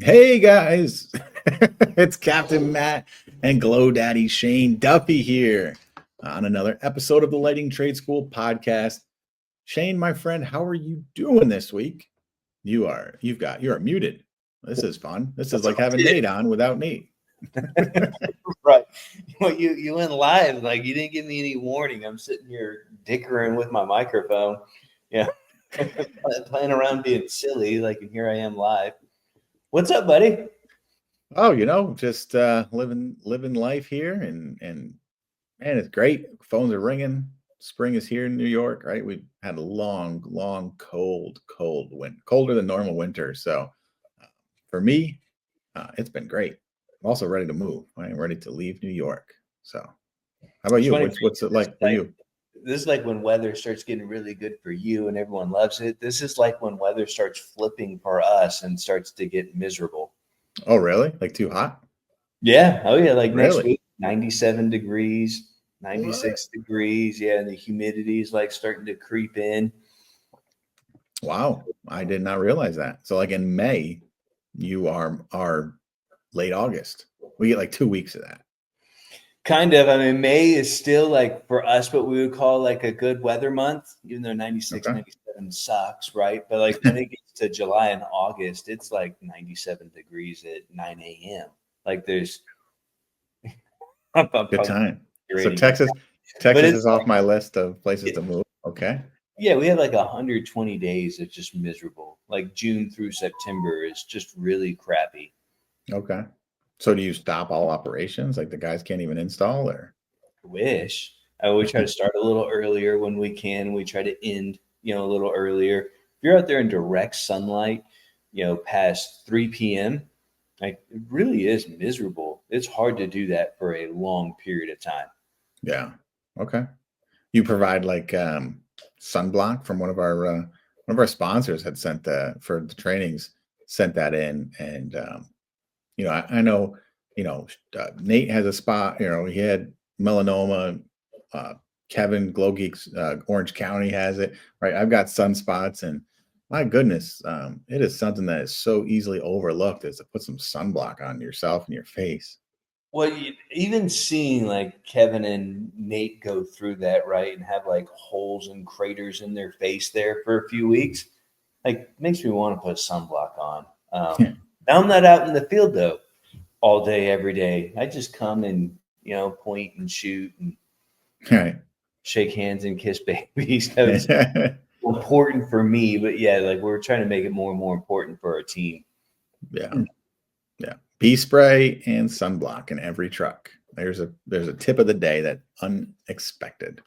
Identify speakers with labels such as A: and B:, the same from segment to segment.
A: Hey guys, it's Captain Matt and Glow Daddy Shane Duffy here on another episode of the Lighting Trade School podcast. Shane, my friend, how are you doing this week? You are muted. This is fun. This is like having Nate on without Nate.
B: Right. Well, you went live, like you didn't give me any warning. I'm sitting here dickering with my microphone, yeah, playing around being silly, like, and here I am live. What's up, buddy?
A: Oh, just living life here, and man, it's great. Phones are ringing. Spring is here in New York, right? We had a long, cold winter, colder than normal winter. So for me, it's been great. I'm also ready to move. I'm ready to leave New York. So how about
B: It's
A: you?
B: funny.
A: What's it like for you?
B: This is like when weather starts getting really good for you and everyone loves it. This is like when weather starts flipping for us and starts to get miserable.
A: Oh, really? Like too hot?
B: Yeah. Oh, yeah. Like next
A: Really?
B: week, 97 degrees,
A: What?
B: 96 degrees. Yeah. And the humidity is like starting to creep in.
A: Wow. I did not realize that. So like in May, you are late August. We get like 2 weeks of that.
B: Kind of. I mean, May is still like for us what we would call like a good weather month, even though 96,
A: Okay.
B: 97 sucks, right? But like when it gets to July and August, it's like 97 degrees at 9 a.m. Like there's I'm
A: Good
B: probably
A: time. So
B: rating it.
A: Texas
B: But
A: Texas
B: it's
A: is off my list of places to move. Okay.
B: yeah, we had like 120 days of just miserable. Like June through September is just really crappy.
A: Okay. So do you stop all operations? Like the guys can't even install or?
B: Wish. We try to start a little earlier when we can. We try to end, a little earlier. If you're out there in direct sunlight, past 3 p.m., like it really is miserable. It's hard to do that for a long period of time.
A: Yeah. Okay. You provide like sunblock from one of our sponsors had sent that for the trainings, sent that in. And I know, Nate has a spot, he had melanoma, uh Kevin Glow Geeks, Orange County has it, right? I've got sunspots, and my goodness, it is something that is so easily overlooked, is to put some sunblock on yourself and your face.
B: Well, even seeing like Kevin and Nate go through that, right, and have like holes and craters in their face there for a few weeks, like makes me want to put sunblock on. Now I'm not out in the field though all day, every day. I just come and, point and shoot and
A: Right.
B: shake hands and kiss babies. So it's important for me, but yeah, like we're trying to make it more and more important for our team.
A: Yeah. Yeah. Bee spray and sunblock in every truck. There's a tip of the day that unexpected.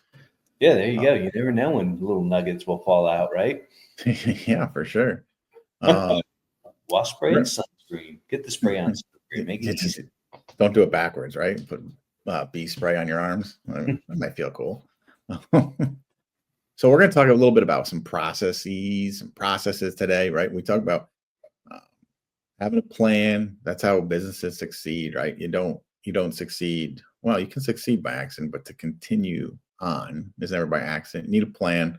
B: Yeah, there you go. You never know when little nuggets will fall out, right?
A: Yeah, for sure. Um,
B: Wasp spray and sunscreen. Get the spray on sunscreen. Make it easy.
A: don't do it backwards, right? Put bee spray on your arms. That might feel cool. So we're going to talk a little bit about some processes today, right? We talk about uh, having a plan. That's how businesses succeed, right? You don't succeed. Well, you can succeed by accident, but to continue on is never by accident. You need a plan.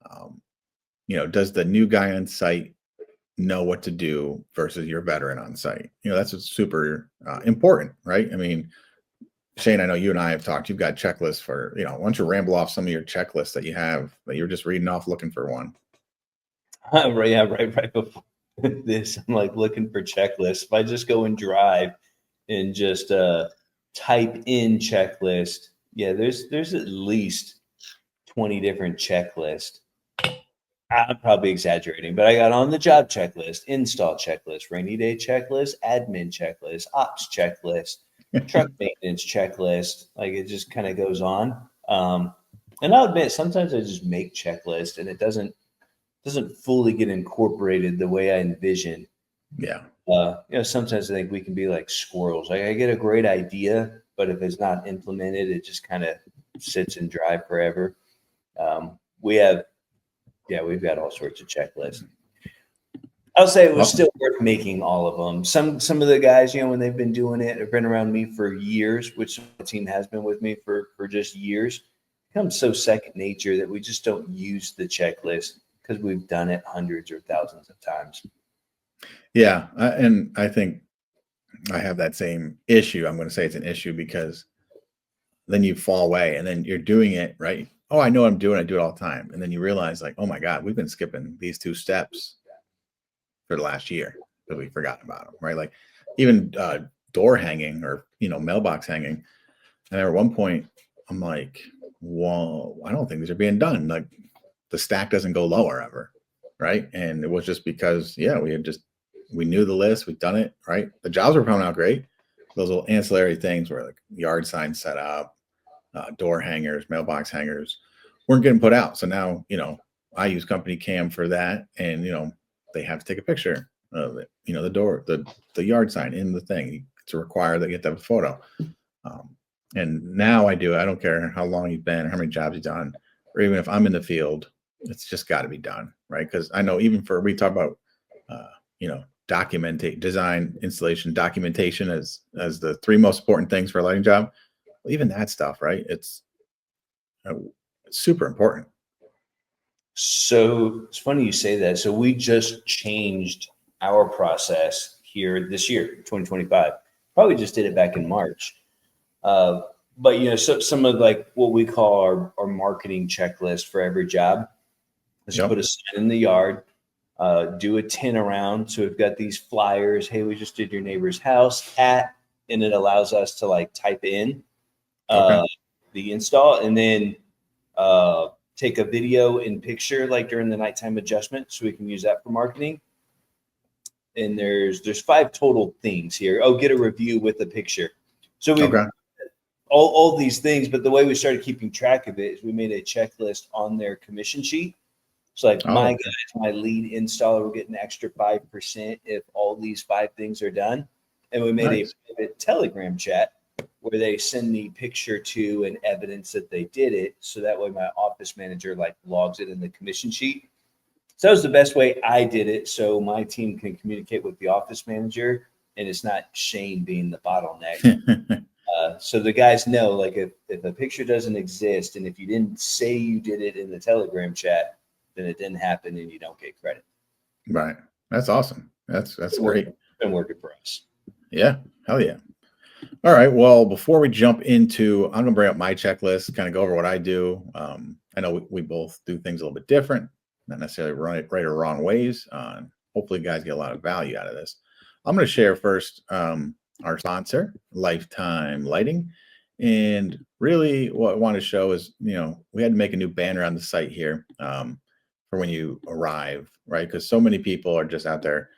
A: Um, does the new guy on site know what to do versus your veteran on site? That's what's super important, right? I mean, Shane, I know you and I have talked. You've got checklists for, why don't you ramble off some of your checklists that you have that you're just reading off looking for one?
B: Right, yeah, right before this, I'm like looking for checklists. If I just go and drive and just type in checklist, yeah, there's at least 20 different checklists. I'm probably exaggerating, but I got on the job checklist, install checklist, rainy day checklist, admin checklist, ops checklist, truck maintenance checklist. Like it just kind of goes on. And I'll admit, sometimes I just make checklist and it doesn't fully get incorporated the way I envision.
A: Yeah.
B: Sometimes I think we can be like squirrels. Like I get a great idea, but if it's not implemented, it just kind of sits and dry forever. We've got all sorts of checklists. I'll say it was
A: Awesome.
B: still worth making all of them. Some of the guys, when they've been doing it, have been around me for years, which the team has been with me for just years. It becomes so second nature that we just don't use the checklist because we've done it hundreds or thousands of times.
A: Yeah, and I think I have that same issue. I'm going to say it's an issue because then you fall away and then you're doing it right. Oh, I know what I'm doing. I do it all the time. And then you realize, like, oh my God, we've been skipping these two steps for the last year because we forgot about them, right? Like even door hanging or, mailbox hanging. And at one point, I'm like, well, I don't think these are being done. Like the stack doesn't go lower ever, right? And it was just because, yeah, we knew the list, we'd done it, right? The jobs were coming out great. Those little ancillary things were like yard signs set up, door hangers, mailbox hangers weren't getting put out. So now, I use CompanyCam for that, and they have to take a picture of it. The door, the yard sign in the thing. It's a require that you have to have a photo. And now I do it. I don't care how long you've been, or how many jobs you've done, or even if I'm in the field, it's just got to be done, right? Because I know even we talk about, design, installation, documentation as the three most important things for a lighting job. Well, even that stuff, right? Uh, it's super important.
B: So it's funny you say that. So we just changed our process here this year, 2025. Probably just did it back in March. Uh, but so some of like what we call our marketing checklist for every job is
A: Yep.
B: put a sign in the yard, do a 10 around. So we've got these flyers. Hey, we just did your neighbor's house at, and it allows us to like type in
A: Okay.
B: the install, and then take a video and picture like during the nighttime adjustment, so we can use that for marketing. And there's 5 total things here. Oh, get a review with a picture. So we
A: Okay.
B: all these things, but the way we started keeping track of it is we made a checklist on their commission sheet. So like
A: Oh,
B: my
A: okay.
B: guys, my lead installer will get an extra 5% if all these 5 things are done. And we made a
A: Nice.
B: private Telegram chat where they send me picture to and evidence that they did it. So that way my office manager like logs it in the commission sheet. So that was the best way I did it. So my team can communicate with the office manager and it's not Shane being the bottleneck. So the guys know, like, if a picture doesn't exist and if you didn't say you did it in the Telegram chat, then it didn't happen and you don't get credit.
A: Right. That's awesome. That's great.
B: It's been working for us.
A: Yeah. Hell yeah. All right. Well, before we jump into, I'm gonna bring up my checklist, kind of go over what I do. I know we both do things a little bit different, not necessarily right or wrong ways. Hopefully, you guys get a lot of value out of this. I'm going to share first our sponsor, Lifetime Lighting, and really what I want to show is, we had to make a new banner on the site here for when you arrive, right? Because so many people are just out there.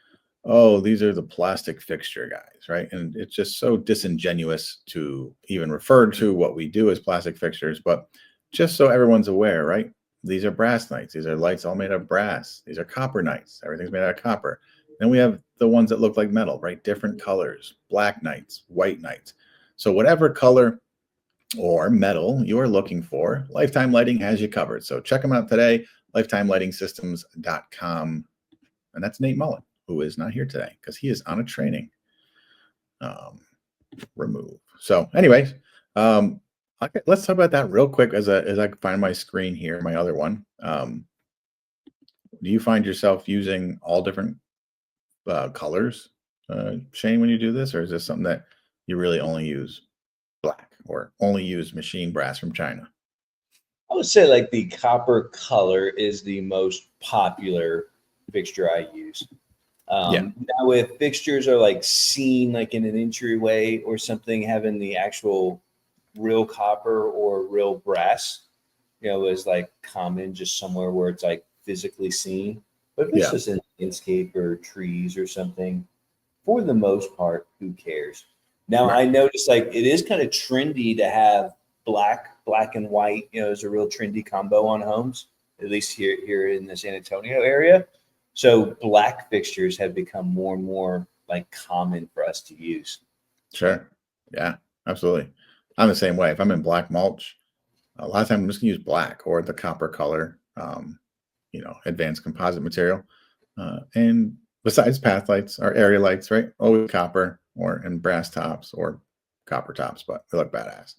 A: Oh, these are the plastic fixture guys, right? And it's just so disingenuous to even refer to what we do as plastic fixtures, but just so everyone's aware, right? These are brass nights. These are lights all made of brass. These are copper nights. Everything's made out of copper. Then we have the ones that look like metal, right? Different colors, black nights, white nights. So whatever color or metal you are looking for, Lifetime Lighting has you covered. So check them out today, lifetimelightingsystems.com. And that's Nate Mullen, who is not here today because he is on a training remove. So anyways, okay, let's talk about that real quick as I find my screen here, my other one. Do you find yourself using all different colors, Shane, when you do this, or is this something that you really only use black or only use machine brass from China?
B: I would say like the copper color is the most popular fixture I use.
A: Yeah.
B: Now, if fixtures are like seen like in an entryway or something, having the actual real copper or real brass, is like common just somewhere where it's like physically seen. But if it's
A: Yeah.
B: just in landscape or trees or something, for the most part, who cares? Now,
A: Right.
B: I noticed like it is kind of trendy to have black and white, is a real trendy combo on homes, at least here in the San Antonio area. So black fixtures have become more and more like common for us to use.
A: Sure. Yeah, absolutely. I'm the same way. If I'm in black mulch, a lot of times I'm just gonna use black or the copper color, advanced composite material. And besides path lights or area lights, right? Always copper or and brass tops or copper tops, but they look badass.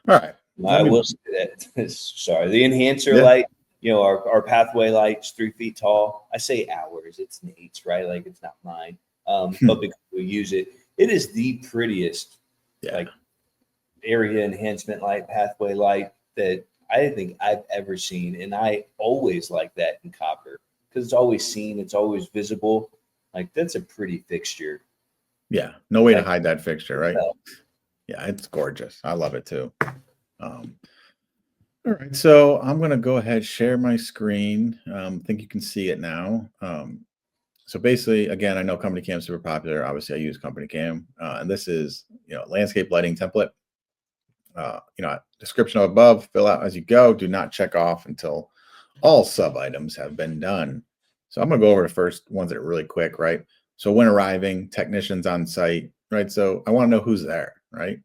A: All right. Let
B: I
A: me,
B: will say that. Sorry, the enhancer
A: yeah,
B: light. our pathway light's 3 feet tall. I say ours, it's Nate's, right? Like it's not mine. But because we use it, it is the prettiest like area enhancement light, pathway light that I think I've ever seen. And I always like that in copper because it's always seen, it's always visible. Like that's a pretty fixture.
A: Yeah, no way to hide that fixture, right?
B: No.
A: Yeah, it's gorgeous. I love it too. All right, so I'm going to go ahead, share my screen. I think you can see it now. So basically, again, I know CompanyCam is super popular. Obviously, I use CompanyCam, and this is landscape lighting template. Description above, fill out as you go. Do not check off until all sub items have been done. So I'm going to go over the first ones that are really quick, right? So when arriving, technicians on site, right? So I want to know who's there, right?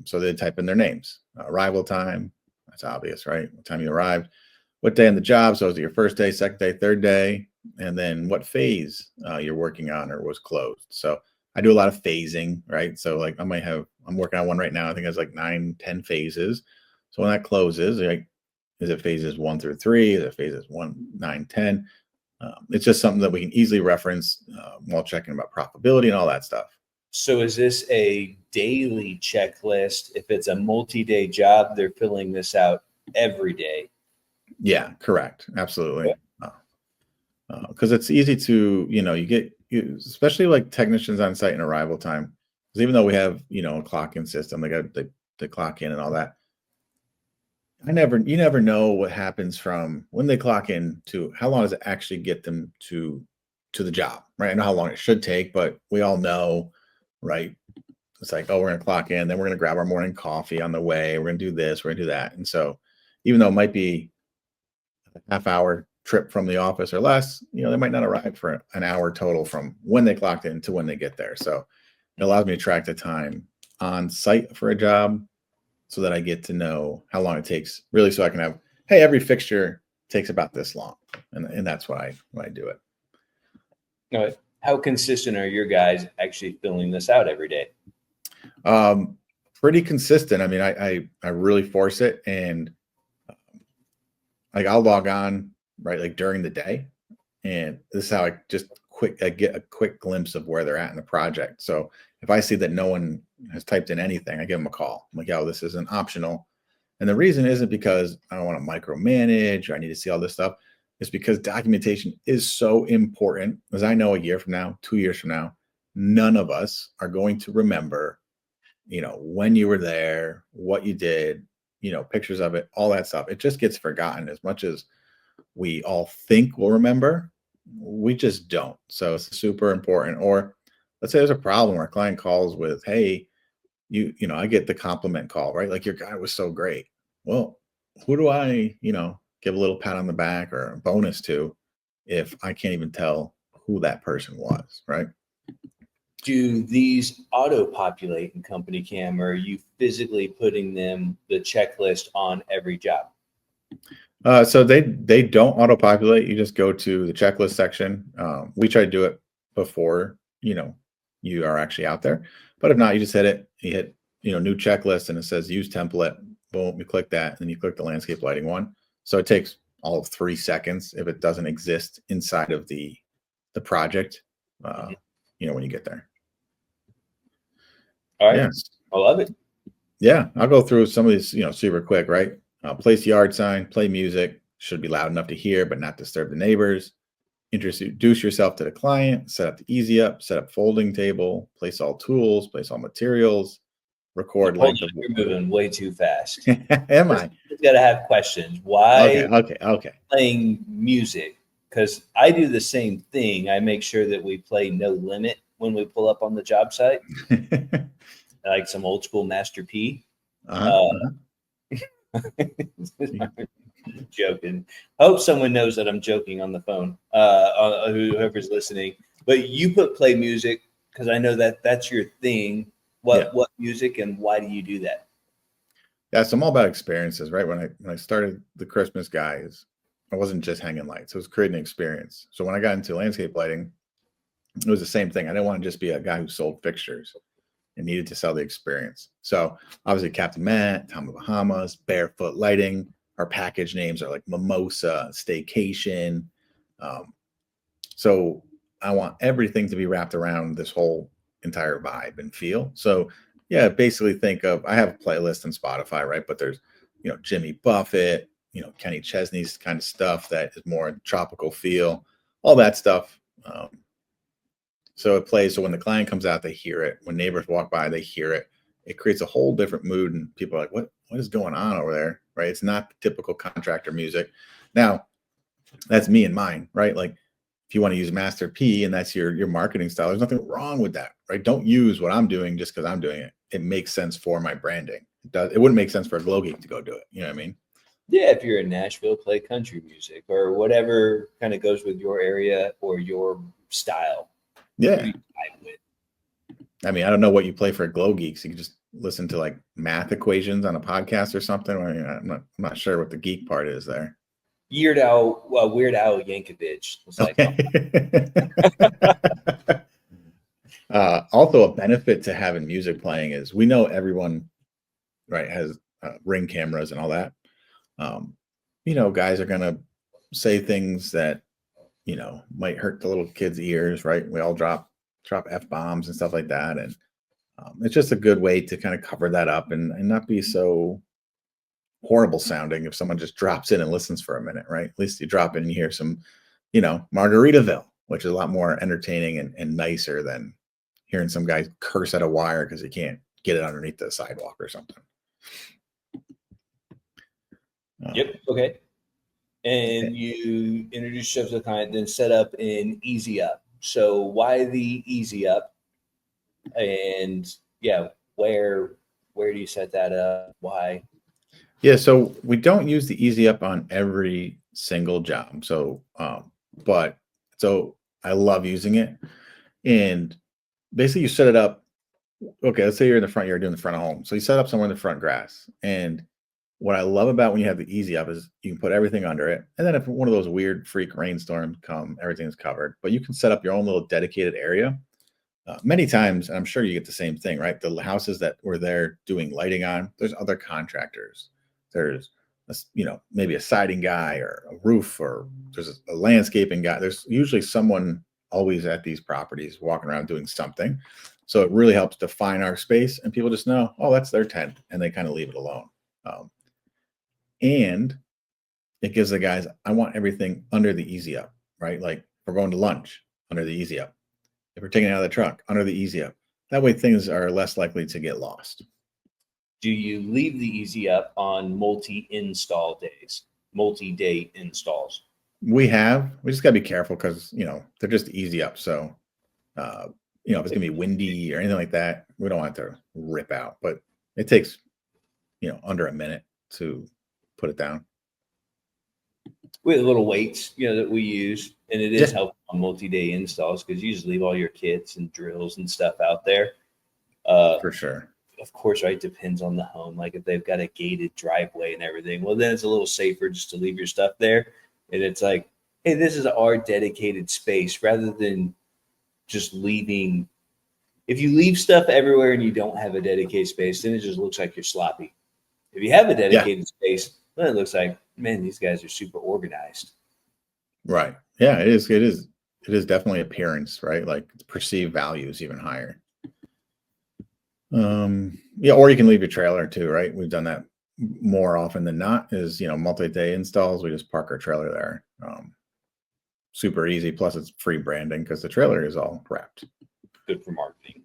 A: So they type in their names, arrival time. That's obvious, right? What time you arrived, what day on the job. So is it your first day, second day, third day? And then what phase you're working on or was closed. So I do a lot of phasing, right? So like I'm working on one right now. I think it's like 9, 10 phases. So when that closes, like, is it phases 1 through 3? Is it phases 1, 9, 10? It's just something that we can easily reference while checking about profitability and all that stuff.
B: So is this a daily checklist? If it's a multi-day job, they're filling this out every day.
A: Yeah, correct. Absolutely. Because it's easy to, especially like technicians on site and arrival time. Because even though we have, a clock-in system, they got the clock in and all that. You never know what happens from when they clock in to how long does it actually get them to the job, right? I know how long it should take, but we all know, right? It's like, oh, we're going to clock in, then we're going to grab our morning coffee on the way. We're going to do this, we're going to do that. And so even though it might be a half-hour trip from the office or less, they might not arrive for an hour total from when they clocked in to when they get there. So it allows me to track the time on site for a job so that I get to know how long it takes, really, so I can have, hey, every fixture takes about this long. And that's why I do it.
B: All right. How consistent are your guys actually filling this out every day?
A: Pretty consistent. I mean, I really force it, and like I'll log on, right, like during the day, and this is how I get a quick glimpse of where they're at in the project. So if I see that no one has typed in anything, I give them a call. I'm like, yo, this isn't optional. And the reason isn't because I don't want to micromanage or I need to see all this stuff. It's because documentation is so important. As I know, a year from now, 2 years from now, none of us are going to remember, when you were there, what you did, pictures of it, all that stuff. It just gets forgotten. As much as we all think we'll remember, we just don't. So it's super important. Or let's say there's a problem where a client calls with, hey, I get the compliment call, right? Like, your guy was so great. Well, who do I, give a little pat on the back or a bonus to if I can't even tell who that person was, right?
B: Do these auto-populate in CompanyCam, or are you physically putting the checklist on every job?
A: So they don't auto-populate. You just go to the checklist section. We try to do it before, you are actually out there. But if not, you just hit it. You hit, new checklist, and it says use template. Boom, you click that, and then you click the landscape lighting one. So it takes all of 3 seconds if it doesn't exist inside of the project, when you get there.
B: All right.
A: Yes.
B: I love it.
A: Yeah, I'll go through some of these, super quick, right? Place yard sign, play music, should be loud enough to hear, but not disturb the neighbors. Introduce yourself to the client, set up the easy up, set up folding table, place all tools, place all materials, record length of.
B: You're moving way too fast.
A: Am I?
B: You've got to have questions. Why
A: Okay.
B: playing music? Because I do the same thing. I make sure that we play No Limit when we pull up on the job site, like some old school Master P. Joking. I hope someone knows that I'm joking on the phone, whoever's listening. But you put play music because I know that that's your thing. What music, and why do you do that?
A: Yeah, so I'm all about experiences, right? When I started the Christmas guys, I wasn't just hanging lights. It was creating an experience. So when I got into landscape lighting, it was the same thing. I didn't want to just be a guy who sold fixtures. And needed to sell the experience. So obviously Captain Matt, Tom of Bahamas, Barefoot Lighting our package names are like Mimosa, Staycation. So I want everything to be wrapped around this whole entire vibe and feel. So yeah, basically think of, I have a playlist on Spotify, right? But there's, Jimmy Buffett, Kenny Chesney's kind of stuff that is more tropical feel, all that stuff. So it plays. So when the client comes out, they hear it. When neighbors walk by, they hear it. It creates a whole different mood, and people are like, "What is going on over there?" Right? It's not the typical contractor music. Now, that's me and mine, right? Like, if you want to use Master P and that's your marketing style, there's nothing wrong with that, right? Don't use what I'm doing just because I'm doing it. It makes sense for my branding. It wouldn't make sense for a glow geek to go do it. You know what I mean?
B: Yeah, if you're in Nashville, play country music or whatever kind of goes with your area or your style.
A: Yeah. I mean, I don't know what you play for glow geeks. You can just listen to like math equations on a podcast or something. I'm not sure what the geek part is there.
B: Weird Al Yankovic. It's like,
A: also a benefit to having music playing is we know everyone, right, has Ring cameras and all that. Guys are going to say things that, might hurt the little kids' ears, right? We all drop F-bombs and stuff like that. And it's just a good way to kind of cover that up and not be so horrible sounding if someone just drops in and listens for a minute, right? At least you drop in and you hear some, Margaritaville, which is a lot more entertaining and nicer than hearing some guy curse at a wire because he can't get it underneath the sidewalk or something.
B: Yep. Okay. And you introduce yourself to the client, then set up an easy up. So why the easy up? And yeah, where do you set that up? Why?
A: Yeah, so we don't use the easy up on every single job. So, but I love using it. And basically, you set it up. Okay, let's say you're in the front yard doing the front of home. So you set up somewhere in the front grass. And what I love about when you have the easy up is you can put everything under it. And then if one of those weird freak rainstorms come, everything's covered. But you can set up your own little dedicated area. Many times, and I'm sure you get the same thing, right? The houses that we're there doing lighting on, there's other contractors. There's, maybe a siding guy or a roof, or there's a landscaping guy. There's usually someone always at these properties walking around doing something. So it really helps define our space, and people just know, oh, that's their tent, and they kind of leave it alone. And it gives the guys, I want everything under the easy up, right? Like we're going to lunch, under the easy up. If we're taking it out of the truck, under the easy up. That way things are less likely to get lost.
B: Do you leave the easy up on multi-install days, multi-day installs?
A: We just got to be careful because, they're just easy up. So, if it's going to be windy or anything like that, we don't want it to rip out. But it takes, under a minute to put it down.
B: We have little weights, that we use, and it is helpful on multi-day installs because you just leave all your kits and drills and stuff out there.
A: For sure.
B: Of course, right? Depends on the home. Like if they've got a gated driveway and everything, well, then it's a little safer just to leave your stuff there. And it's like, hey, this is our dedicated space rather than just leaving. If you leave stuff everywhere and you don't have a dedicated space, then it just looks like you're sloppy. If you have a dedicated space, then it looks like, man, these guys are super organized.
A: Right. Yeah, it is. It is definitely appearance, right? Like perceived value is even higher. Yeah, or you can leave your trailer too, right? We've done that more often than not is, multi-day installs. We just park our trailer there. Super easy. Plus it's free branding because the trailer is all wrapped.
B: Good for marketing.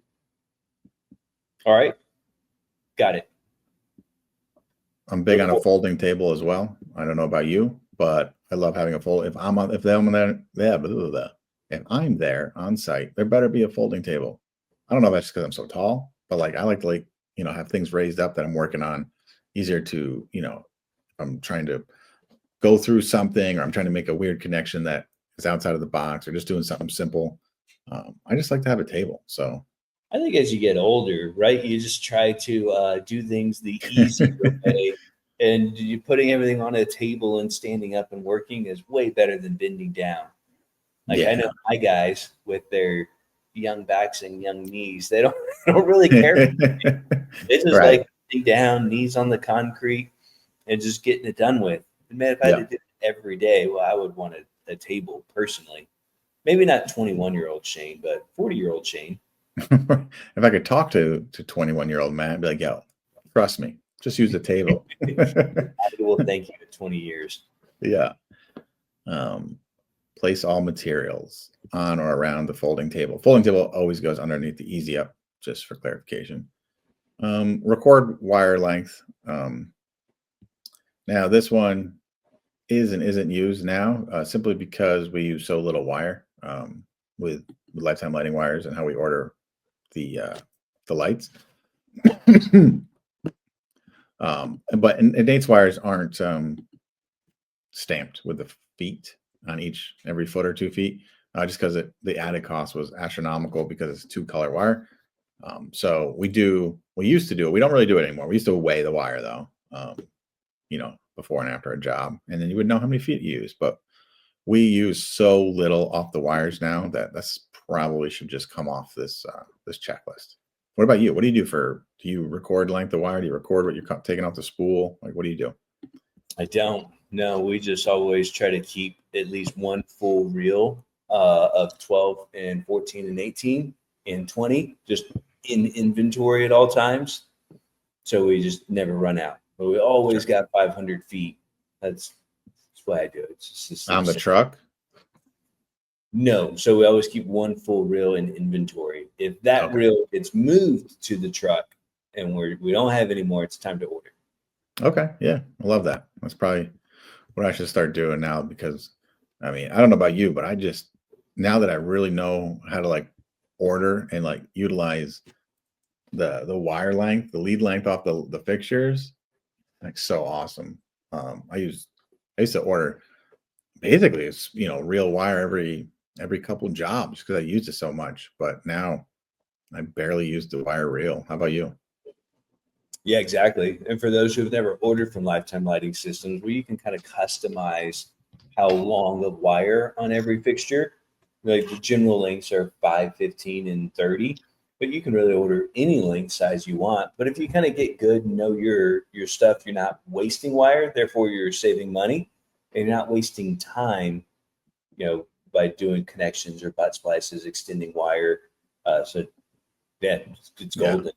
B: All right. Got it.
A: I'm big on a folding table as well. I don't know about you, but I love having a fold. If I'm there on site, there better be a folding table. I don't know if that's because I'm so tall, but like I like to have things raised up that I'm working on. Easier to, I'm trying to go through something or I'm trying to make a weird connection that is outside of the box or just doing something simple. I just like to have a table. So
B: I think as you get older, right, you just try to do things the easy way. And you putting everything on a table and standing up and working is way better than bending down. Like I know my guys with their young backs and young knees, they don't really care. They just like sitting down, knees on the concrete. and just getting it done with. And man, if I had to do it every day, well, I would want a table personally. Maybe not 21-year-old Shane, but 40-year-old Shane.
A: If I could talk to 21-year-old Matt, I'd be like, yo, trust me, just use the table.
B: I will thank you in 20 years.
A: Yeah. Place all materials on or around the folding table. Folding table always goes underneath the easy up, just for clarification. Record wire length. Now this one is and isn't used now simply because we use so little wire with lifetime lighting wires and how we order the lights. But Nate's wires aren't stamped with the feet on every foot or 2 feet, just because the added cost was astronomical because it's 2-color wire. So we used to do it. We don't really do it anymore. We used to weigh the wire though, before and after a job, and then you would know how many feet you use. But we use so little off the wires now that's probably should just come off this checklist. What about you? What do you do do you record length of wire? Do you record what you're taking off the spool? Like, what do you do?
B: I don't. No, we just always try to keep at least one full reel of 12 and 14 and 18 and 20 just in inventory at all times. So we just never run out. But we always got 500 feet. That's why I do it. It's just
A: on the truck?
B: No. So we always keep one full reel in inventory. If that reel gets moved to the truck and we don't have any more, it's time to order.
A: Okay. Yeah. I love that. That's probably what I should start doing now, because I mean, I don't know about you, but now that I really know how to like order and like utilize the wire length, the lead length off the fixtures, like so awesome. I used to order basically it's real wire every couple jobs because I used it so much, but now I barely use the wire reel. How about you?
B: Yeah, exactly. And for those who have never ordered from Lifetime Lighting Systems, where you can kind of customize how long of wire on every fixture. Like the general lengths are 5, 15, and 30, but you can really order any length size you want. But if you kind of get good and know your stuff, you're not wasting wire, therefore you're saving money and you're not wasting time, by doing connections or butt splices, extending wire. So yeah, it's golden.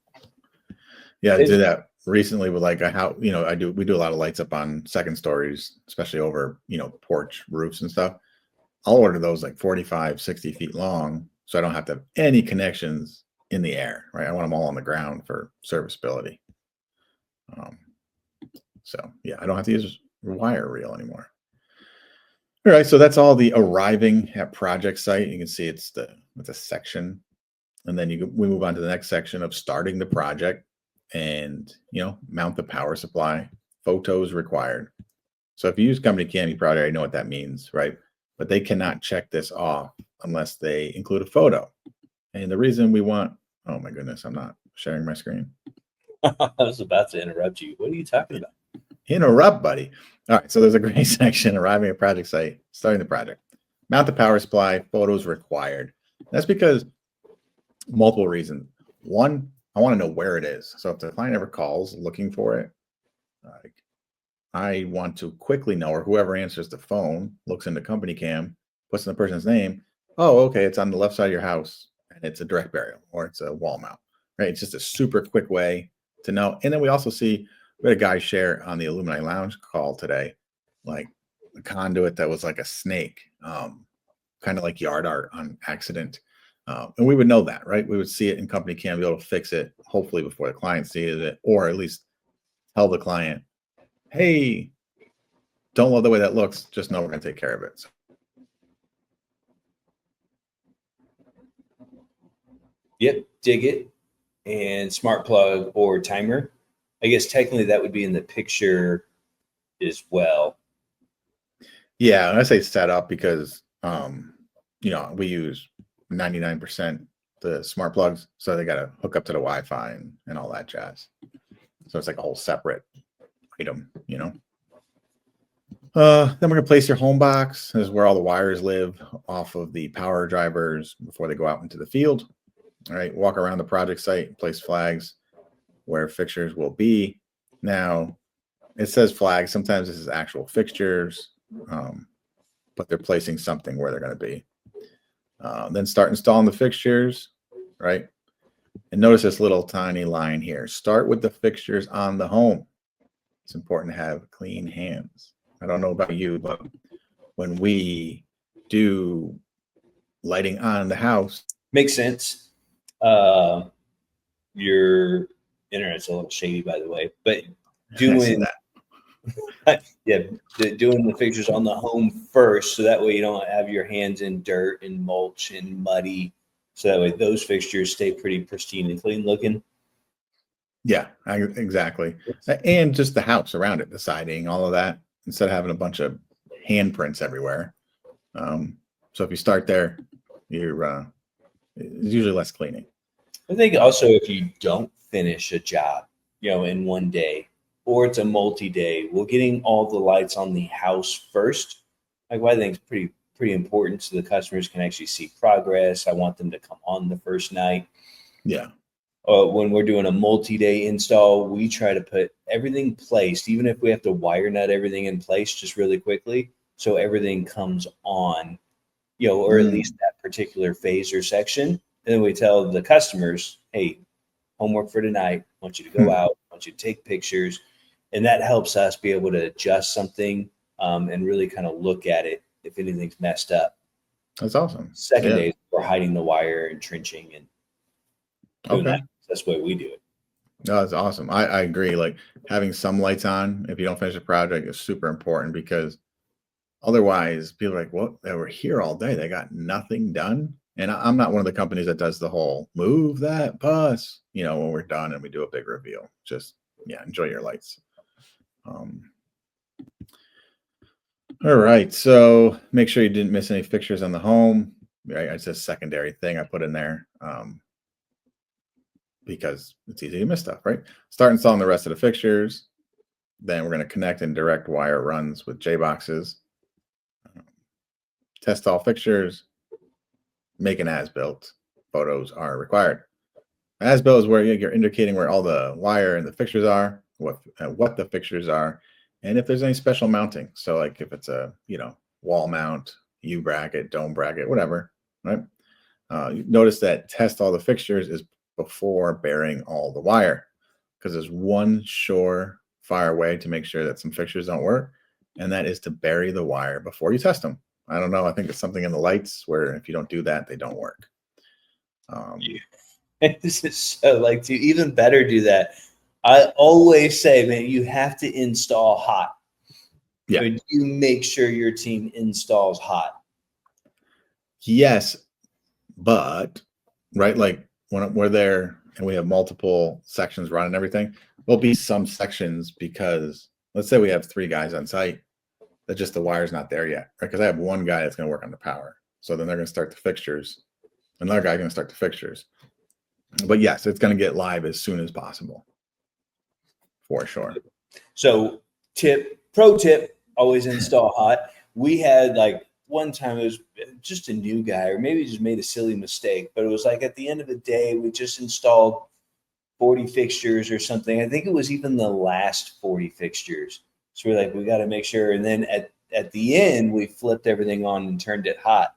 A: Yeah, I did that recently with like we do a lot of lights up on second stories, especially over, porch roofs and stuff. I'll order those like 45, 60 feet long. So I don't have to have any connections in the air, right? I want them all on the ground for serviceability. So yeah, I don't have to use wire reel anymore. All right. So that's all the arriving at project site. You can see it's a section. And then we move on to the next section of starting the project. And mount the power supply. Photos required. So if you use CompanyCam, you probably already know what that means, right? But they cannot check this off unless they include a photo. And the reason we want, oh my goodness, I'm not sharing my screen.
B: I was about to interrupt you. What are you talking about?
A: Interrupt, buddy. All right, so there's a great section, arriving at project site, starting the project. Mount the power supply, photos required. That's because multiple reasons. One, I want to know where it is. So if the client ever calls looking for it, I want to quickly know, or whoever answers the phone looks into CompanyCam, puts in the person's name. Oh, okay, it's on the left side of your house, and it's a direct burial, or it's a wall mount, right? It's just a super quick way to know. And then we also see, we had a guy share on the Illuminati Lounge call today, like a conduit that was like a snake, kind of like yard art on accident. And we would know that, right? We would see it in CompanyCam, be able to fix it, hopefully before the client sees it, or at least tell the client, hey, don't love the way that looks, just know we're going to take care of it.
B: Yep, dig it. And smart plug or timer. I guess technically that would be in the picture as well.
A: Yeah, and I say set up because we use 99% the smart plugs, so they got to hook up to the Wi-Fi and all that jazz. So it's like a whole separate item, Then we're gonna place your home box. This is where all the wires live off of the power drivers before they go out into the field. All right, walk around the project site, place flags where fixtures will be. Now, it says flags. Sometimes this is actual fixtures, but they're placing something where they're going to be. Then start installing the fixtures, right? And notice this little tiny line here. Start with the fixtures on the home. It's important to have clean hands. I don't know about you, but when we do lighting on the house.
B: Makes sense. Your internet's a little shady, by the way, but doing doing the fixtures on the home first, so that way you don't have your hands in dirt and mulch and muddy. So that way those fixtures stay pretty pristine and clean looking.
A: Yeah, exactly. And just the house around it, the siding, all of that, instead of having a bunch of handprints everywhere. So if you start there, you're it's usually less cleaning.
B: I think also if you don't finish a job, in one day, or it's a multi-day, well, getting all the lights on the house first, like what I think is pretty important, so the customers can actually see progress. I want them to come on the first night.
A: Yeah.
B: When we're doing a multi-day install, we try to put everything placed, even if we have to wire nut everything in place just really quickly, so everything comes on, or at least that particular phase or section. And then we tell the customers, hey, homework for tonight. I want you to go out. I want you to take pictures. And that helps us be able to adjust something and really kind of look at it if anything's messed up.
A: That's awesome.
B: Second day, we're hiding the wire and trenching and doing that. That's the way we do it.
A: No, that's awesome. I agree. Like having some lights on if you don't finish a project is super important, because otherwise people are like, well, they were here all day. They got nothing done. And I'm not one of the companies that does the whole move that bus, when we're done and we do a big reveal. Just, enjoy your lights. All right. So make sure you didn't miss any fixtures on the home. Right? It's a secondary thing I put in there. Because it's easy to miss stuff, right? Start installing the rest of the fixtures. Then we're going to connect and direct wire runs with J-boxes. Test all fixtures. Make an as-built. Photos are required. As-built is where you're indicating where all the wire and the fixtures are, what the fixtures are, and if there's any special mounting. So like if it's a, wall mount, U-bracket, dome bracket, whatever, right? Notice that test all the fixtures is before burying all the wire, because there's one surefire way to make sure that some fixtures don't work, and that is to bury the wire before you test them. I don't know. I think it's something in the lights where if you don't do that, they don't work.
B: This is so like to even better do that. I always say, man, you have to install hot.
A: Yeah.
B: So you make sure your team installs hot.
A: Yes, but right, like when we're there and we have multiple sections running everything, there'll be some sections, because let's say we have 3 guys on site that just the wire's not there yet, right? Because I have one guy that's going to work on the power. So then they're going to start the fixtures. Another guy's going to start the fixtures. But yes, it's going to get live as soon as possible, for sure.
B: So pro tip, always install hot. We had like one time, it was just a new guy, or maybe just made a silly mistake, but it was like at the end of the day, we just installed 40 fixtures or something. I think it was even the last 40 fixtures. So we're like, we got to make sure. And then at the end, we flipped everything on and turned it hot.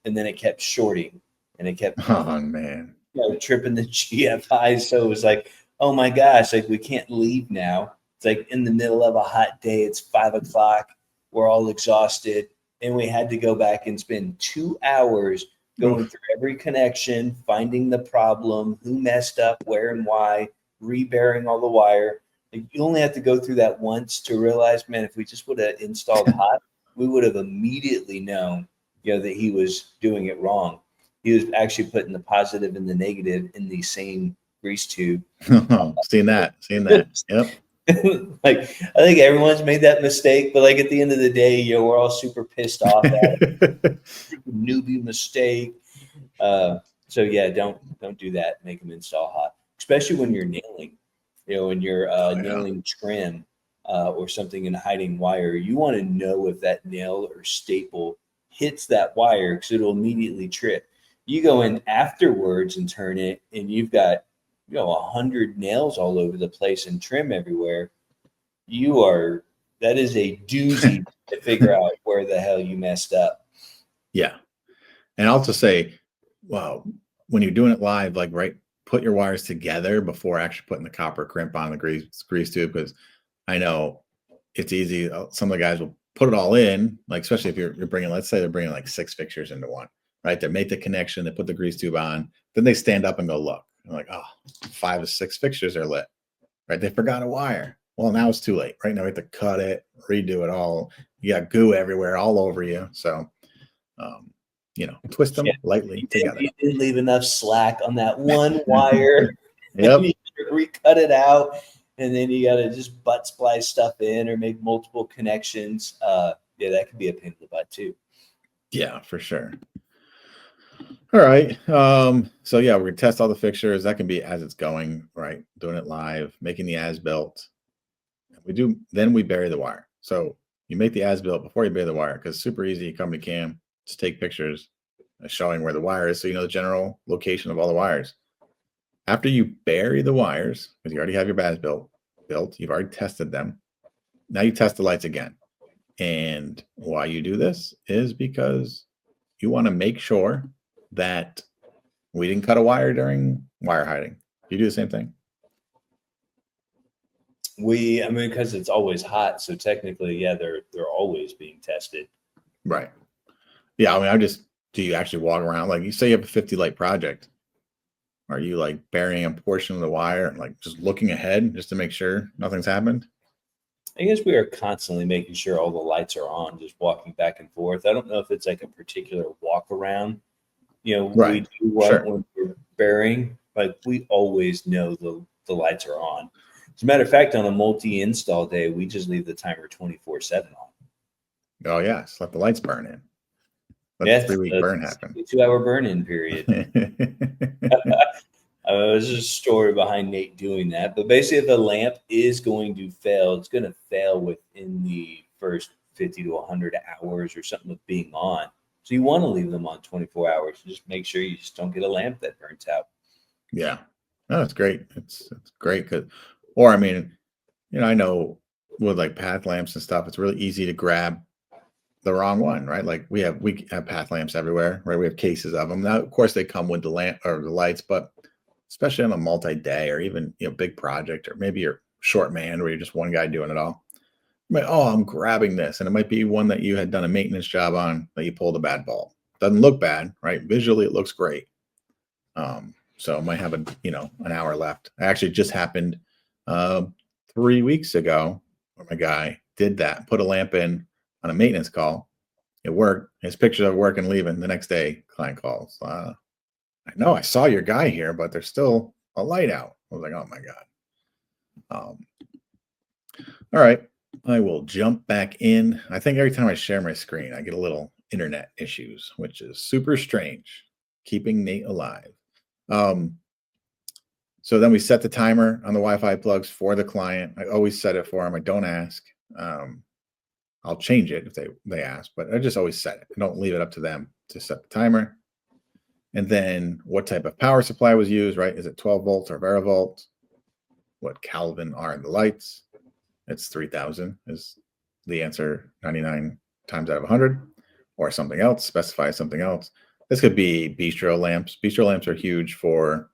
B: And then it kept shorting and it kept tripping the GFI. So it was like, oh my gosh, like we can't leave now. It's like in the middle of a hot day. It's 5 o'clock. We're all exhausted. And we had to go back and spend 2 hours going through every connection, finding the problem, who messed up, where and why, reburying all the wire. Like, you only have to go through that once to realize, man, if we just would have installed hot, we would have immediately known, that he was doing it wrong. He was actually putting the positive and the negative in the same grease tube.
A: Seen that. Yep.
B: Like, I think everyone's made that mistake, but like at the end of the day, we're all super pissed off at it. Newbie mistake. So yeah, don't do that. Make them install hot, especially when you're nailing. When you're nailing trim or something and hiding wire, you want to know if that nail or staple hits that wire, because it'll immediately trip. You go in afterwards and turn it, and you've got 100 nails all over the place and trim everywhere. that is a doozy to figure out where the hell you messed up.
A: Yeah. And I'll just say, well, when you're doing it live, like, right, put your wires together before actually putting the copper crimp on the grease tube, because I know it's easy. Some of the guys will put it all in, like, especially if you're bringing, let's say they're bringing like 6 fixtures into one, right? They make the connection, they put the grease tube on, then they stand up and go look. They're like, oh, 5 of 6 fixtures are lit, right? They forgot a wire. Well, now it's too late, right? Now we have to cut it, redo it all. You got goo everywhere, all over you. So, twist them lightly together.
B: You didn't leave enough slack on that one wire.
A: Yep.
B: You recut it out, and then you got to just butt splice stuff in or make multiple connections. Yeah, that could be a pain in the butt too.
A: Yeah, for sure. All right. So yeah, we're gonna test all the fixtures. That can be as it's going, right? Doing it live, making the as-built. Then we bury the wire. So you make the as-built before you bury the wire, because it's super easy. CompanyCam, just take pictures showing where the wire is, so you know the general location of all the wires. After you bury the wires, because you already have your as-built built, you've already tested them. Now you test the lights again. And why you do this is because you want to make sure that we didn't cut a wire during wire hiding. You do the same thing?
B: Because it's always hot, so technically, yeah, they're always being tested.
A: Right. Yeah, I mean, do you actually walk around, like, you say you have a 50 light project? Are you like burying a portion of the wire and like just looking ahead just to make sure nothing's happened?
B: I guess we are constantly making sure all the lights are on, just walking back and forth. I don't know if it's like a particular walk around.
A: Right.
B: We do when we're burying, like, we always know the lights are on. As a matter of fact, on a multi-install day, we just leave the timer 24/7 on. Oh,
A: yes. Let the lights burn in. Let the 3-week burn happen.
B: 2-hour burn-in period. There's a story behind Nate doing that. But basically, if the lamp is going to fail, it's going to fail within the first 50 to 100 hours or something of being on. So you want to leave them on 24 hours. Just make sure you just don't get a lamp that burns out.
A: Yeah. No, it's great. It's great. Or, I mean, I know with like path lamps and stuff, it's really easy to grab the wrong one, right? Like we have path lamps everywhere, right? We have cases of them. Now, of course, they come with the lamp or the lights, but especially on a multi-day or even, big project, or maybe you're short man where you're just one guy doing it all. Like, oh, I'm grabbing this. And it might be one that you had done a maintenance job on that you pulled a bad bulb. Doesn't look bad, right? Visually, it looks great. So it might have an hour left. It actually just happened 3 weeks ago where my guy did that, put a lamp in on a maintenance call. It worked. His pictures of work and leaving. The next day, client calls. I know I saw your guy here, but there's still a light out. I was like, oh my God. All right. I will jump back in. I think every time I share my screen, I get a little internet issues, which is super strange, keeping Nate alive. So then we set the timer on the Wi-Fi plugs for the client. I always set it for them. I don't ask. I'll change it if they ask, but I just always set it. I don't leave it up to them to set the timer. And then what type of power supply was used, right? Is it 12 volts or varivolt? What Kelvin are in the lights? It's 3000 is the answer 99 times out of 100, or something else, specify something else. This could be bistro lamps. Bistro lamps are huge for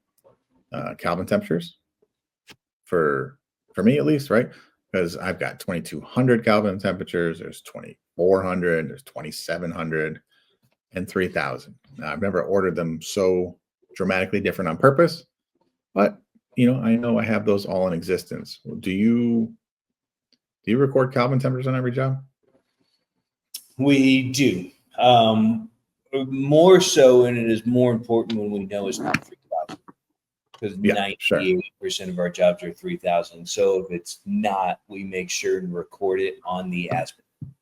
A: Kelvin temperatures, for me at least, right? Because I've got 2200 Kelvin temperatures, there's 2400, there's 2700, and 3000. Now, I've never ordered them so dramatically different on purpose, but I know I have those all in existence. Do you record Kelvin temperatures on every job?
B: We do. More so, and it is more important when we know it's not 3000, because 98% of our jobs are 3000. So if it's not, we make sure and record it on the as-built.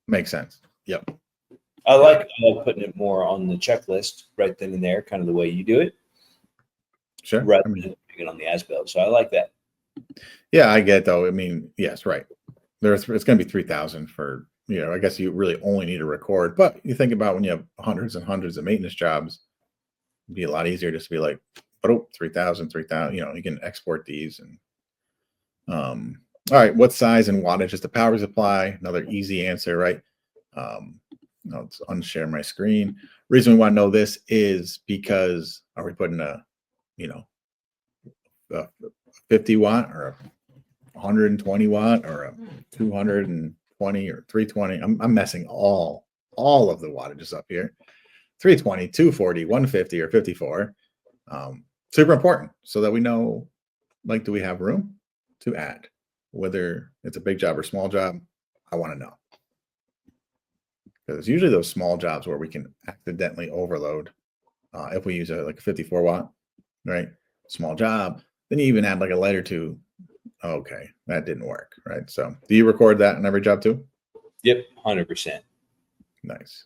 B: Makes sense.
A: Yep.
B: I like putting it more on the checklist right then and there, kind of the way you do it.
A: Sure.
B: Rather than putting it on the as-built. So I like that.
A: Yeah, I get though. I mean, yes, right. It's going to be 3000 for, I guess you really only need to record, but you think about when you have hundreds and hundreds of maintenance jobs, it'd be a lot easier just to be like, 3000, you can export these. And All right, what size and wattage is the power supply? Another easy answer, right? Let's unshare my screen. Reason we want to know this is because are we putting a, you know, a 50 watt or a 120 watt or a 220 or 320? I'm messing all of the wattages up here. 320, 240, 150, or 54. Super important so that we know, like, do we have room to add? Whether it's a big job or small job, I want to know. Because it's usually those small jobs where we can accidentally overload if we use like a 54 watt, right? Small job. Then you even add like a light or two. Okay, that didn't work, right? So do you record that in every job too?
B: Yep, 100%.
A: Nice.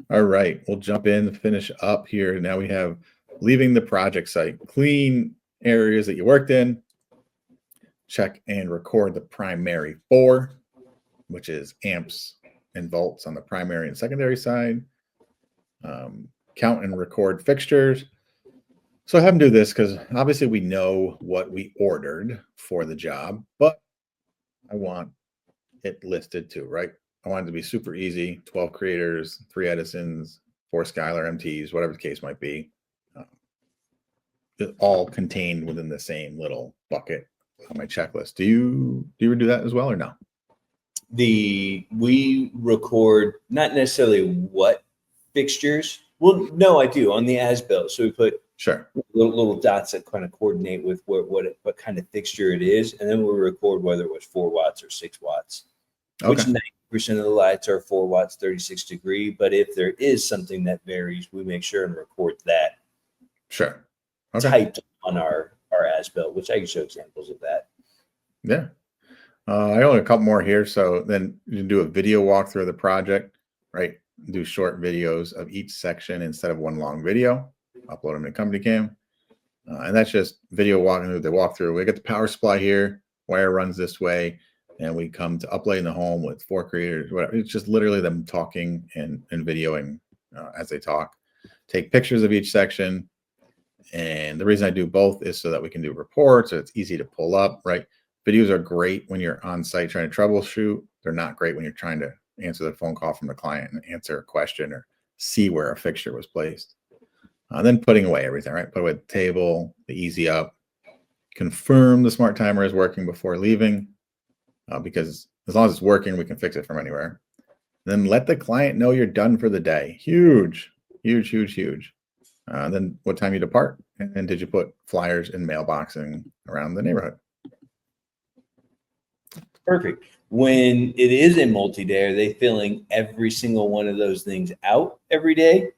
A: All right, we'll jump in, finish up here. Now we have leaving the project site. Clean areas that you worked in. Check and record the primary 4, which is amps and volts on the primary and secondary side. Count and record fixtures. So I have them do this because obviously we know what we ordered for the job, but I want it listed too, right? I want it to be super easy. 12 creators, 3 Edisons, 4 Skylar MTs, whatever the case might be. All contained within the same little bucket on my checklist. Do you do that as well or no?
B: We record not necessarily what fixtures. Well, no, I do on the as-built. So we put
A: Sure.
B: little dots that kind of coordinate with what kind of fixture it is, and then we'll record whether it was 4 watts or 6 watts.
A: Okay.
B: Which 90% of the lights are 4 watts, 36 degree. But if there is something that varies, we make sure and record that.
A: Sure. Okay.
B: Typed on our as-built, which I can show examples of that.
A: Yeah. I only have a couple more here. So then you do a video walkthrough of the project, right? Do short videos of each section instead of one long video. Upload them to CompanyCam. And that's just video walking through the walkthrough. We get the power supply here, wire runs this way, and we come to uploading the home with 4 creators, whatever. It's just literally them talking and videoing as they talk. Take pictures of each section. And the reason I do both is so that we can do reports, so it's easy to pull up, right? Videos are great when you're on site trying to troubleshoot. They're not great when you're trying to answer the phone call from the client and answer a question or see where a fixture was placed. Then putting away everything, right? Put away the table, the easy up, confirm the smart timer is working before leaving, because as long as it's working, we can fix it from anywhere. Then let the client know you're done for the day. Huge, huge, huge, huge. Then what time you depart, and did you put flyers in mailboxing around the neighborhood?
B: Perfect. When it is a multi-day, are they filling every single one of those things out every day?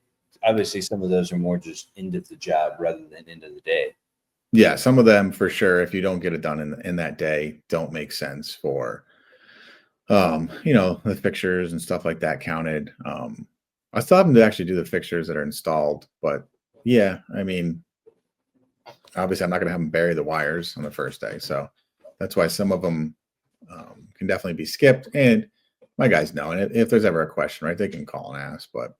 B: Obviously, some of those are more just end of the job rather than end of the day.
A: Yeah, some of them for sure, if you don't get it done in that day, don't make sense for the fixtures and stuff like that counted. I still have them to actually do the fixtures that are installed, but yeah, I mean, obviously I'm not going to have them bury the wires on the first day. So that's why some of them can definitely be skipped. And my guys know, and if there's ever a question, right, they can call and ask, but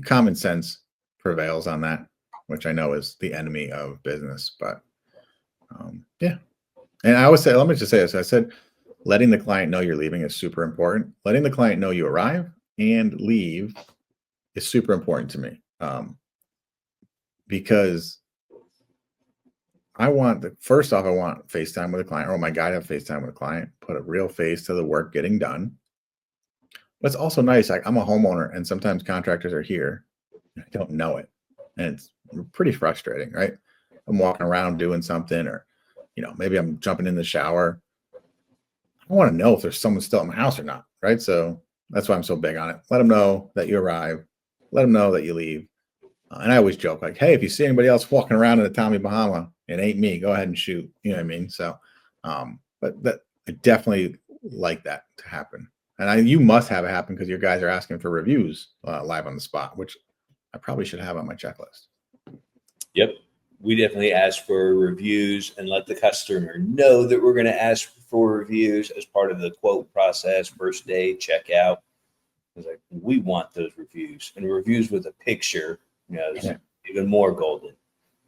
A: common sense prevails on that, which I know is the enemy of business, but yeah. And I always say, let me just say this. I said, letting the client know you're leaving is super important. Letting the client know you arrive and leave is super important to me, because first off, I want FaceTime with a client, or my guy to have FaceTime with a client, put a real face to the work getting done. But it's also nice. Like, I'm a homeowner, and sometimes contractors are here. I don't know it, and it's pretty frustrating, right? I'm walking around doing something, or maybe I'm jumping in the shower. I want to know if there's someone still in my house or not, right? So that's why I'm so big on it. Let them know that you arrive. Let them know that you leave. And I always joke, like, hey, if you see anybody else walking around in a Tommy Bahama, it ain't me. Go ahead and shoot. You know what I mean? So, but that I definitely like that to happen. And you must have it happen because your guys are asking for reviews live on the spot, which I probably should have on my checklist.
B: Yep. We definitely ask for reviews and let the customer know that we're going to ask for reviews as part of the quote process, first day checkout. It's like, we want those reviews, and reviews with a picture, is even more golden.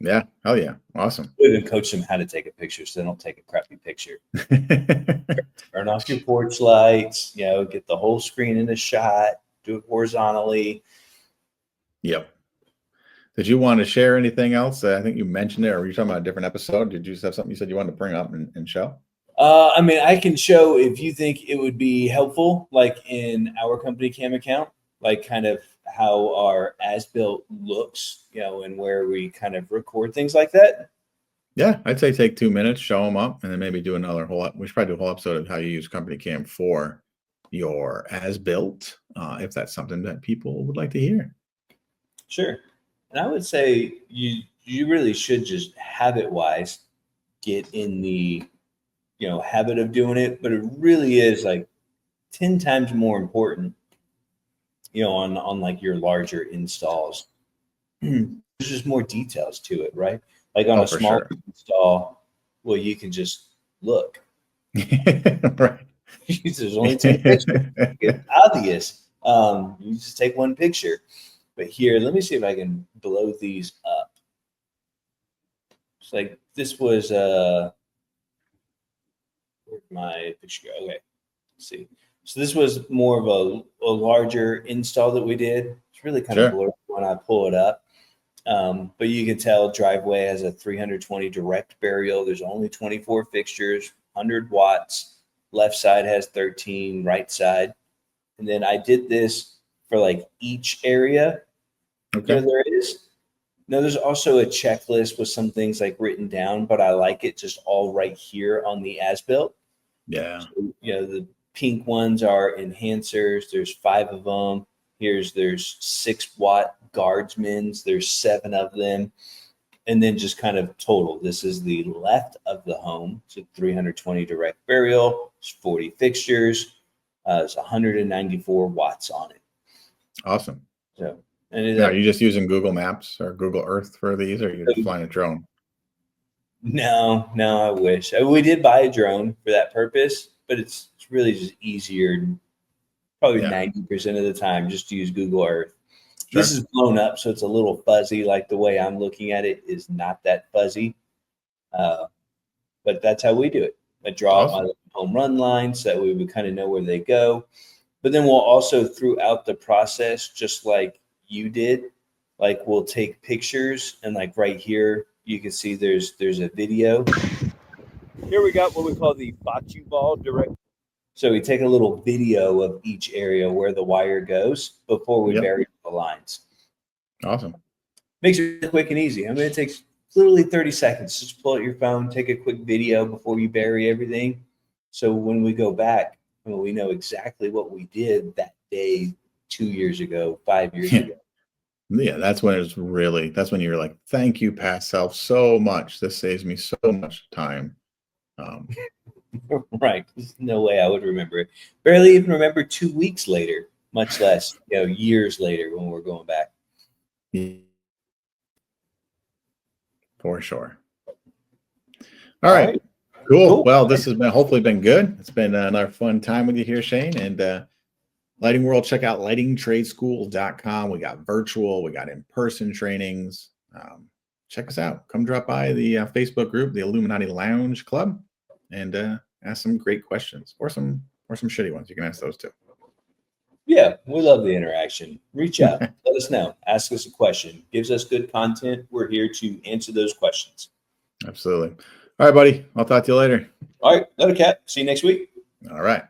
A: Yeah. Hell yeah. Awesome.
B: We even coach them how to take a picture so they don't take a crappy picture. Turn off your porch lights, get the whole screen in a shot, do it horizontally.
A: Yep. Did you want to share anything else? I think you mentioned it, or were you talking about a different episode? Did you just have something you said you wanted to bring up and show?
B: I mean, I can show if you think it would be helpful, like in our CompanyCam account, like kind of how our as-built looks, and where we kind of record things like that.
A: Yeah, I'd say take 2 minutes, show them up, and then maybe do another whole. We should probably do a whole episode of how you use CompanyCam for your as-built, if that's something that people would like to hear.
B: Sure. And I would say you really should just habit-wise get in the habit of doing it, but it really is like 10 times more important, on like your larger installs. There's just more details to it, right? Like on a small install, well, you can just look.
A: Right.
B: There's only 10 pictures. It's obvious. You just take one picture. But here, let me see if I can blow these up. It's like this was where'd my picture go? Okay, let's see. So this was more of a larger install that we did. It's really kind of blurry when I pull it up. But you can tell driveway has a 320 direct burial. There's only 24 fixtures, 100 watts. Left side has 13, right side. And then I did this for like each area.
A: Okay.
B: There is. Now there's also a checklist with some things like written down, but I like it just all right here on the as-built.
A: Yeah.
B: So, the pink ones are enhancers. There's 5 of them. There's 6-watt guardsmen's. There's 7 of them. And then just kind of total. This is the left of the home. So 320 direct burial. It's 40 fixtures. It's 194 watts on it.
A: Awesome.
B: So,
A: are you just using Google Maps or Google Earth for these, or are you just flying a drone?
B: No, I wish. We did buy a drone for that purpose, but it's really just easier, probably 90% of the time, just to use Google Earth. Sure. This is blown up, so it's a little fuzzy. Like the way I'm looking at it is not that fuzzy, but that's how we do it. I draw out my home run lines so that we would kind of know where they go. But then we'll also, throughout the process, just like you did, like we'll take pictures, and like right here, you can see there's a video. Here we got what we call the bocce ball direct. So we take a little video of each area where the wire goes before we bury the lines.
A: Awesome.
B: Makes it quick and easy. I mean, it takes literally 30 seconds. Just pull out your phone, take a quick video before you bury everything. So when we go back, we know exactly what we did that day 2 years ago, 5 years ago.
A: Yeah, that's when you're like, thank you, past self, so much. This saves me so much time.
B: Right. There's no way I would remember it. Barely even remember 2 weeks later, much less, years later when we're going back.
A: For sure. All right. Cool. Well, this has hopefully been good. It's been another fun time with you here, Shane. And Lighting World, check out lightingtradeschool.com. We got virtual, we got in-person trainings. Check us out. Come drop by the Facebook group, the Illuminati Lounge Club, and ask some great questions or some shitty ones. You can ask those too.
B: Yeah, we love the interaction. Reach out. Let us know. Ask us a question. Gives us good content. We're here to answer those questions.
A: Absolutely. All right, buddy. I'll talk to you later.
B: All right. Later, Cat. See you next week.
A: All right.